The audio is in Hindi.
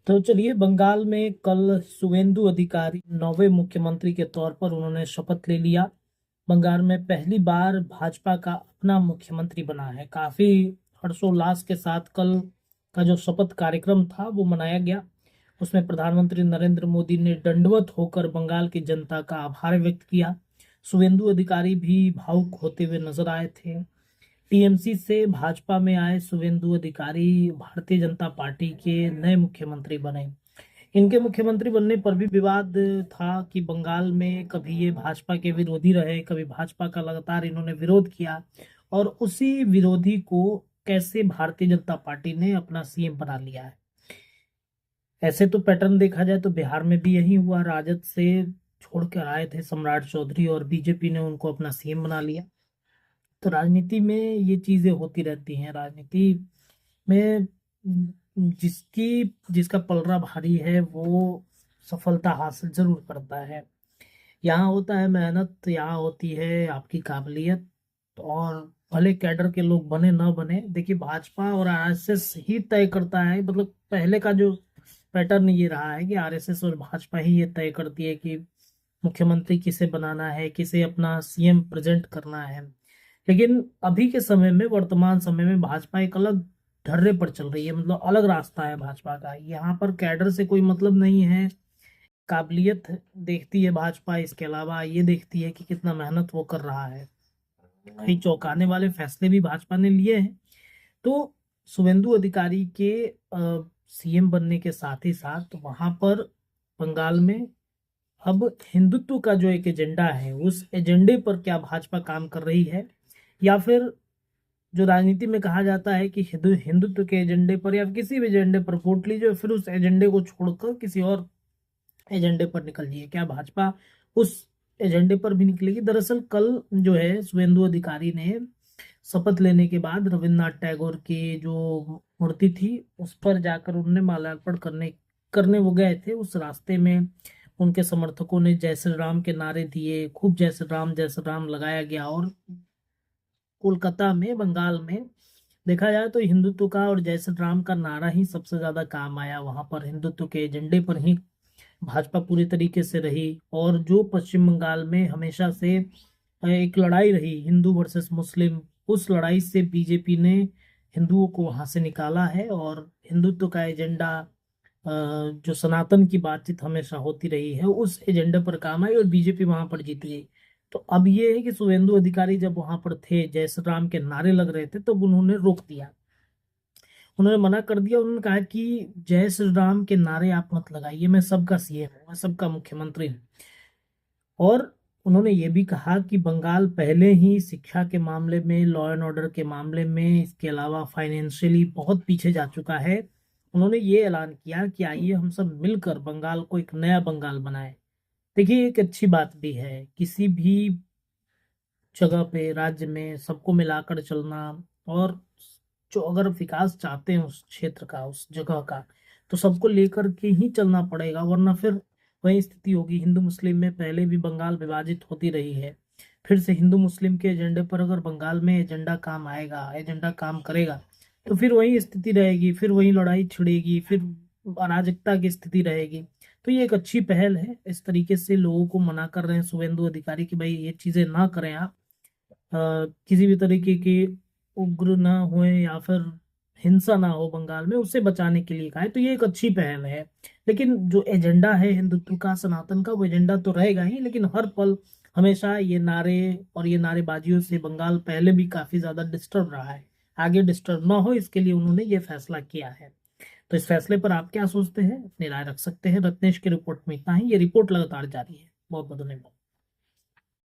तो चलिए, बंगाल में कल शुवेंदु अधिकारी नौवें मुख्यमंत्री के तौर पर उन्होंने शपथ ले लिया। बंगाल में पहली बार भाजपा का अपना मुख्यमंत्री बना है। काफी हर्षोल्लास के साथ कल का जो शपथ कार्यक्रम था वो मनाया गया। उसमें प्रधानमंत्री नरेंद्र मोदी ने दंडवत होकर बंगाल की जनता का आभार व्यक्त किया। शुवेंदु अधिकारी भी भावुक होते हुए नजर आए थे। टीएमसी से भाजपा में आए शुवेंदु अधिकारी भारतीय जनता पार्टी के नए मुख्यमंत्री बने। इनके मुख्यमंत्री बनने पर भी विवाद था कि बंगाल में कभी ये भाजपा के विरोधी रहे, कभी भाजपा का लगातार इन्होंने विरोध किया, और उसी विरोधी को कैसे भारतीय जनता पार्टी ने अपना सीएम बना लिया है। ऐसे तो पैटर्न देखा जाए तो बिहार में भी यही हुआ। राजद से छोड़ कर आए थे सम्राट चौधरी और बीजेपी ने उनको अपना सीएम बना लिया। तो राजनीति में ये चीजें होती रहती हैं। राजनीति में जिसका पलड़ा भारी है वो सफलता हासिल जरूर करता है। यहाँ होता है मेहनत, यहाँ होती है आपकी काबिलियत। और भले कैडर के लोग बने ना बने, देखिए भाजपा और आरएसएस ही तय करता है। मतलब पहले का जो पैटर्न ये रहा है कि आरएसएस और भाजपा ही ये तय करती है कि मुख्यमंत्री किसे बनाना है, किसे अपना सीएम प्रेजेंट करना है। लेकिन अभी के समय में, वर्तमान समय में भाजपा एक अलग ढर्रे पर चल रही है। मतलब अलग रास्ता है भाजपा का। यहाँ पर कैडर से कोई मतलब नहीं है, काबिलियत देखती है भाजपा। इसके अलावा ये देखती है कि कितना मेहनत वो कर रहा है। कई चौंकाने वाले फैसले भी भाजपा ने लिए हैं। तो शुवेंदु अधिकारी के सीएम बनने के साथ ही साथ वहां पर बंगाल में अब हिंदुत्व का जो एक एजेंडा है, उस एजेंडे पर क्या भाजपा काम कर रही है, या फिर जो राजनीति में कहा जाता है कि हिंदुत्व के एजेंडे पर या किसी भी एजेंडे पर वोट लीजिए, फिर उस एजेंडे को छोड़कर किसी और एजेंडे पर निकल जाइए, क्या भाजपा उस एजेंडे पर भी निकलेगी। दरअसल कल जो है शुवेंदु अधिकारी ने शपथ लेने के बाद रविन्द्रनाथ टैगोर की जो मूर्ति थी उस पर जाकर उन्होंने माल्यार्पण करने करने वो गए थे। उस रास्ते में उनके समर्थकों ने जय श्री राम के नारे दिए, खूब जय श्री राम लगाया गया। और कोलकाता में, बंगाल में देखा जाए तो हिंदुत्व का और जय श्री राम का नारा ही सबसे ज्यादा काम आया। वहां पर हिंदुत्व के एजेंडे पर ही भाजपा पूरी तरीके से रही। और जो पश्चिम बंगाल में हमेशा से एक लड़ाई रही, हिंदू वर्सेस मुस्लिम, उस लड़ाई से बीजेपी ने हिंदुओं को वहां से निकाला है। और हिंदुत्व का एजेंडा, जो सनातन की बातचीत हमेशा होती रही है, उस एजेंडे पर काम आई और बीजेपी वहां पर जीत गई। तो अब ये है कि शुवेंदु अधिकारी जब वहां पर थे, जय श्री राम के नारे लग रहे थे, तब उन्होंने रोक दिया। उन्होंने मना कर दिया। उन्होंने कहा कि जय श्री राम के नारे आप मत लगाइए, मैं सबका सीएम हूँ, मैं सबका मुख्यमंत्री हूँ। और उन्होंने ये भी कहा कि बंगाल पहले ही शिक्षा के मामले में, लॉ एंड ऑर्डर के मामले में, इसके अलावा फाइनेंशियली बहुत पीछे जा चुका है। उन्होंने ये ऐलान किया कि आइए हम सब मिलकर बंगाल को एक नया बंगाल बनाएं। देखिए, एक अच्छी बात भी है किसी भी जगह पे, राज्य में सबको मिलाकर चलना। और जो अगर विकास चाहते हैं उस क्षेत्र का, उस जगह का, तो सबको लेकर के ही चलना पड़ेगा, वरना फिर वही स्थिति होगी। हिंदू मुस्लिम में पहले भी बंगाल विभाजित होती रही है। फिर से हिंदू मुस्लिम के एजेंडे पर अगर बंगाल में एजेंडा काम आएगा, एजेंडा काम करेगा, तो फिर वही स्थिति रहेगी, फिर वही लड़ाई छिड़ेगी, फिर अराजकता की स्थिति रहेगी। तो ये एक अच्छी पहल है। इस तरीके से लोगों को मना कर रहे हैं शुवेंदु अधिकारी कि भाई ये चीजें ना करें आप। किसी भी तरीके के उग्र ना हुए या फिर हिंसा ना हो बंगाल में, उससे बचाने के लिए कहा है। तो ये एक अच्छी पहल है। लेकिन जो एजेंडा है हिंदुत्व का, सनातन का, वो एजेंडा तो रहेगा ही। लेकिन हर पल हमेशा ये नारे और ये नारेबाजियों से बंगाल पहले भी काफी ज्यादा डिस्टर्ब रहा है। आगे डिस्टर्ब ना हो, इसके लिए उन्होंने ये फैसला किया है। तो इस फैसले पर आप क्या सोचते हैं, अपनी राय रख सकते हैं। रत्नेश की रिपोर्ट में इतना ही। ये रिपोर्ट लगातार जारी है। बहुत बहुत धन्यवाद।